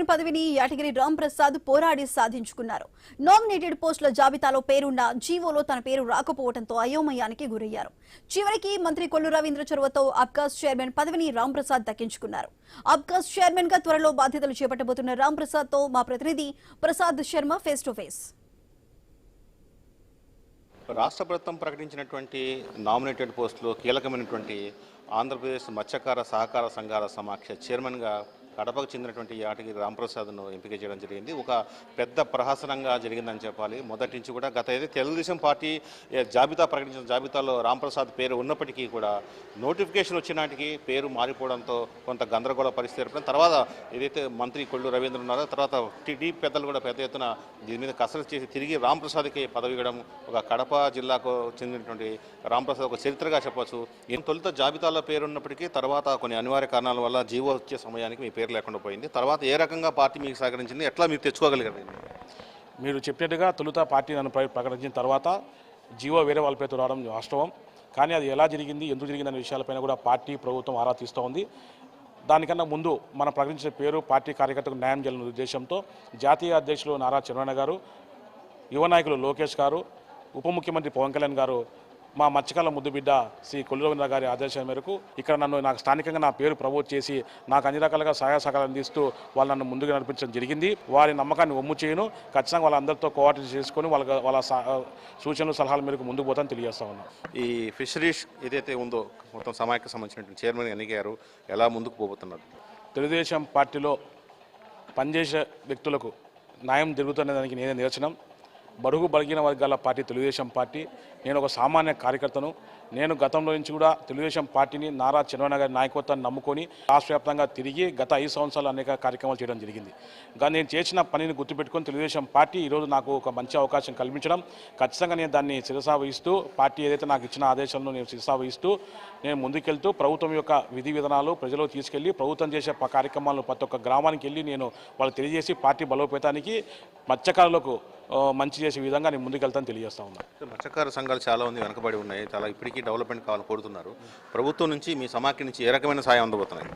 Chairman పదవిని యాటగిరి రాంప్రసాద్ పోరాడి సాధించుకున్నారు. Nominated పోస్టుల జాబితాలో పేరున్న జీవోలో తన పేరు రాకపోవడంతో అయోమయానికి గురయ్యారు. చివరికి మంత్రి కొల్లు రవీంద్ర చొరవతో అబ్కాస్ చైర్మన్ పదవిని రాంప్రసాద్ దక్కించుకున్నారు. అబ్కాస్ చైర్మన్ గా త్వరలో బాధ్యతలు చేపట్టబోతున్న రాంప్రసాద్ తో మా ప్రతినిధి Prasad Sharma face to face. రాష్ట్ర ప్రభుత్వం ప్రకటించినటువంటి నామినేటెడ్ పోస్టులో కీలకమైనటువంటి ఆంధ్రప్రదేశ్ మత్స్యకార సహకార సంఘాల సమాఖ్య చైర్మన్గా కడపకు చెందినటువంటి యాటగిరి రాంప్రసాద్ను ఎంపిక చేయడం జరిగింది. ఒక పెద్ద ప్రహసనంగా జరిగిందని చెప్పాలి. మొదటి నుంచి కూడా గత ఏదైతే తెలుగుదేశం పార్టీ జాబితా ప్రకటించిన జాబితాలో రాంప్రసాద్ పేరు ఉన్నప్పటికీ కూడా నోటిఫికేషన్ వచ్చినాటికి పేరు మారిపోవడంతో కొంత గందరగోళ పరిస్థితి ఏర్పడిన తర్వాత ఏదైతే మంత్రి కొల్లు రవీంద్ర ఉన్నారో తర్వాత టీడీపీ పెద్దలు కూడా పెద్ద ఎత్తున దీని మీద కసరత్తు చేసి తిరిగి రాంప్రసాద్కి పదవి ఇవ్వడం ఒక కడప జిల్లాకు చెందినటువంటి రాంప్రసాద్ ఒక చరిత్రగా చెప్పవచ్చు. తొలుత జాబితాలో పేరు ఉన్నప్పటికీ తర్వాత కొన్ని అనివార్య కారణాల వల్ల జీవో వచ్చే సమయానికి మీ పేరు లేకుండా పోయింది. తర్వాత ఏ రకంగా పార్టీ మీకు సహకరించింది, ఎట్లా మీరు తెచ్చుకోగలిగారు? మీరు చెప్పినట్టుగా తొలుత పార్టీ నన్ను ప్రకటించిన తర్వాత జీవో వేరే వాళ్ళ పేరుతో రావడం వాస్తవం. కానీ అది ఎలా జరిగింది, ఎందుకు జరిగింది అనే విషయాలపైన కూడా పార్టీ ప్రభుత్వం ఆరా తీస్తూ ఉంది. దానికన్నా ముందు మనం ప్రకటించిన పేరు పార్టీ కార్యకర్తలకు న్యాయం చేయాలనే ఉద్దేశంతో జాతీయ అధ్యక్షులు నారా చంద్రబాబు గారు, యువ నాయకులు లోకేష్ గారు, ఉప ముఖ్యమంత్రి పవన్ కళ్యాణ్ గారు, మా మత్స్యకాల ముద్దుబిడ్డ శ్రీ కొల్లు రవీంద్ర గారి ఆదేశాల మేరకు ఇక్కడ నాకు స్థానికంగా నా పేరు ప్రమోట్ చేసి నాకు అన్ని రకాలుగా సహాయ సహకారాలు అందిస్తూ వాళ్ళు నన్ను ముందుకు నడిపించడం జరిగింది. వారి నమ్మకాన్ని ఒమ్ము చేయను, ఖచ్చితంగా వాళ్ళందరితో కోఆర్డినేట్ చేసుకొని వాళ్ళ సూచనలు సలహాల మేరకు ముందుకు పోతాను తెలియజేస్తా ఉన్నాను. ఈ ఫిషరీస్ ఏదైతే ఉందో మొత్తం సమాఖ్యకు సంబంధించినటువంటి చైర్మన్ ఎన్నికయ్యారు, ఎలా ముందుకు పోతున్నారు? తెలుగుదేశం పార్టీలో పనిచేసే వ్యక్తులకు న్యాయం జరుగుతున్న దానికి నేనే నిరసనం. బడుగు బలిగిన వర్గాల పార్టీ తెలుగుదేశం పార్టీ. నేను ఒక సామాన్య కార్యకర్తను. నేను గతంలో నుంచి కూడా తెలుగుదేశం పార్టీని నారా చంద్రబాబు గారి నాయకత్వాన్ని నమ్ముకొని రాష్ట్ర వ్యాప్తంగా తిరిగి గత 5 సంవత్సరాలు అనేక కార్యక్రమాలు చేయడం జరిగింది. కానీ నేను చేసిన పనిని గుర్తుపెట్టుకొని తెలుగుదేశం పార్టీ ఈరోజు నాకు ఒక మంచి అవకాశం కల్పించడం, ఖచ్చితంగా నేను దాన్ని శిరసావహిస్తూ పార్టీ ఏదైతే నాకు ఇచ్చిన ఆదేశాలను నేను శిరసావహిస్తూ నేను ముందుకెళ్తూ ప్రభుత్వం యొక్క విధి విధానాలు ప్రజలకు తీసుకెళ్లి ప్రభుత్వం చేసే కార్యక్రమాలను ప్రతి ఒక్క గ్రామానికి వెళ్ళి నేను వాళ్ళకి తెలియజేసి పార్టీ బలోపేతానికి మత్స్యకారులకు మంచి చేసే విధంగా నేను ముందుకెళ్తాను తెలియజేస్తా ఉన్నాను. మత్స్యకార సంఘాలు చాలా మంది వెనకబడి ఉన్నాయి, చాలా ఇప్పటికీ డెవలప్మెంట్ కావాలని కోరుతున్నారు. ప్రభుత్వం నుంచి మీ సమాఖ్య నుంచి ఏ రకమైన సాయం అందబోతున్నాయి?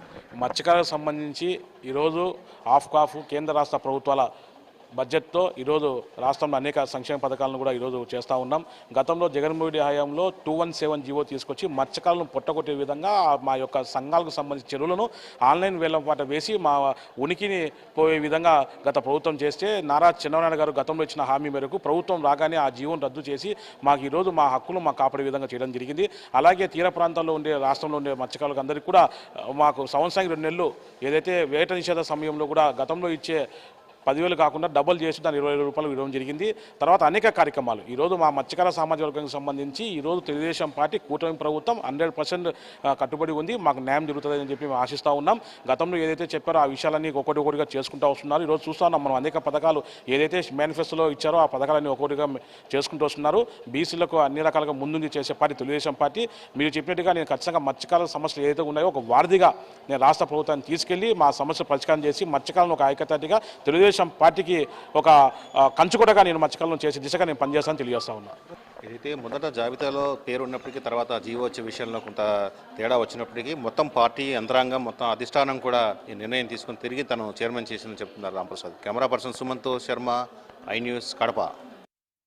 మత్స్యకారులకు సంబంధించి ఈరోజు ఆఫ్ కేంద్ర రాష్ట్ర ప్రభుత్వాల బడ్జెట్తో ఈరోజు రాష్ట్రంలో అనేక సంక్షేమ పథకాలను కూడా ఈరోజు చేస్తూ ఉన్నాం. గతంలో జగన్మోహన్ రెడ్డి హయాంలో 217 జీవో తీసుకొచ్చి మత్స్యకారులను పొట్టగొట్టే విధంగా మా యొక్క సంఘాలకు సంబంధించిన చెరువులను ఆన్లైన్ వేలంపాట వేసి మా ఉనికిని పోయే విధంగా గత ప్రభుత్వం చేస్తే నారా చంద్రబాబు గారు గతంలో ఇచ్చిన హామీ మేరకు ప్రభుత్వం రాగానే ఆ జీవోను రద్దు చేసి మాకు ఈరోజు మా హక్కులు మాకు కాపాడే విధంగా చేయడం జరిగింది. అలాగే తీర ప్రాంతాల్లో ఉండే రాష్ట్రంలో ఉండే మత్స్యకారులకు అందరికీ కూడా మాకు సంవత్సరానికి 2 నెలలు ఏదైతే వేట నిషేధ సమయంలో కూడా గతంలో ఇచ్చే 10,000 కాకుండా డబుల్ చేసి దాన్ని 20,000 రూపాయలు ఇవ్వడం జరిగింది. తర్వాత అనేక కార్యక్రమాలు ఈరోజు మా మత్స్యకార సామాజిక వర్గానికి సంబంధించి ఈరోజు తెలుగుదేశం పార్టీ కూటమి ప్రభుత్వం 100% కట్టుబడి ఉంది. మాకు న్యాయం జరుగుతుందని చెప్పి మేము ఆశిస్తూ ఉన్నాం. గతంలో ఏదైతే చెప్పారో ఆ విషయాలన్నీ ఒక్కొక్కటిగా చేసుకుంటూ వస్తున్నారు. ఈరోజు చూస్తూ ఉన్నాం మనం అనేక పథకాలు ఏదైతే మేనిఫెస్టోలో ఇచ్చారో ఆ పథకాలన్నీ ఒక్కొక్కటిగా చేసుకుంటూ వస్తున్నారు. బీసీలకు అన్ని రకాలుగా ముందుండి చేసే పార్టీ తెలుగుదేశం పార్టీ. మీరు చెప్పినట్టుగా నేను ఖచ్చితంగా మత్స్యకారుల సమస్యలు ఏదైతే ఉన్నాయో ఒక వారధిగా నేను రాష్ట్ర ప్రభుత్వాన్ని తీసుకెళ్లి మా సమస్యలు పరిష్కారం చేసి మత్స్యకారులను ఒక ఐక్యతగా తెలుగుదేశం పార్టీకి ఒక కంచుకోటగా నేను మత్స్యకారులను చేసే దిశగా నేను పనిచేస్తానని తెలియజేస్తా ఉన్నాను. ఏదైతే మొదట జాబితాలో పేరు ఉన్నప్పటికీ తర్వాత జీవో వచ్చే విషయంలో కొంత తేడా వచ్చినప్పటికీ మొత్తం పార్టీ యంత్రాంగం మొత్తం అధిష్టానం కూడా ఈ నిర్ణయం తీసుకుని తిరిగి తను చైర్మన్ చేసిందని చెప్తున్నారు Ramprasad. Camera person Sumanth Sharma, I news, Kadapa.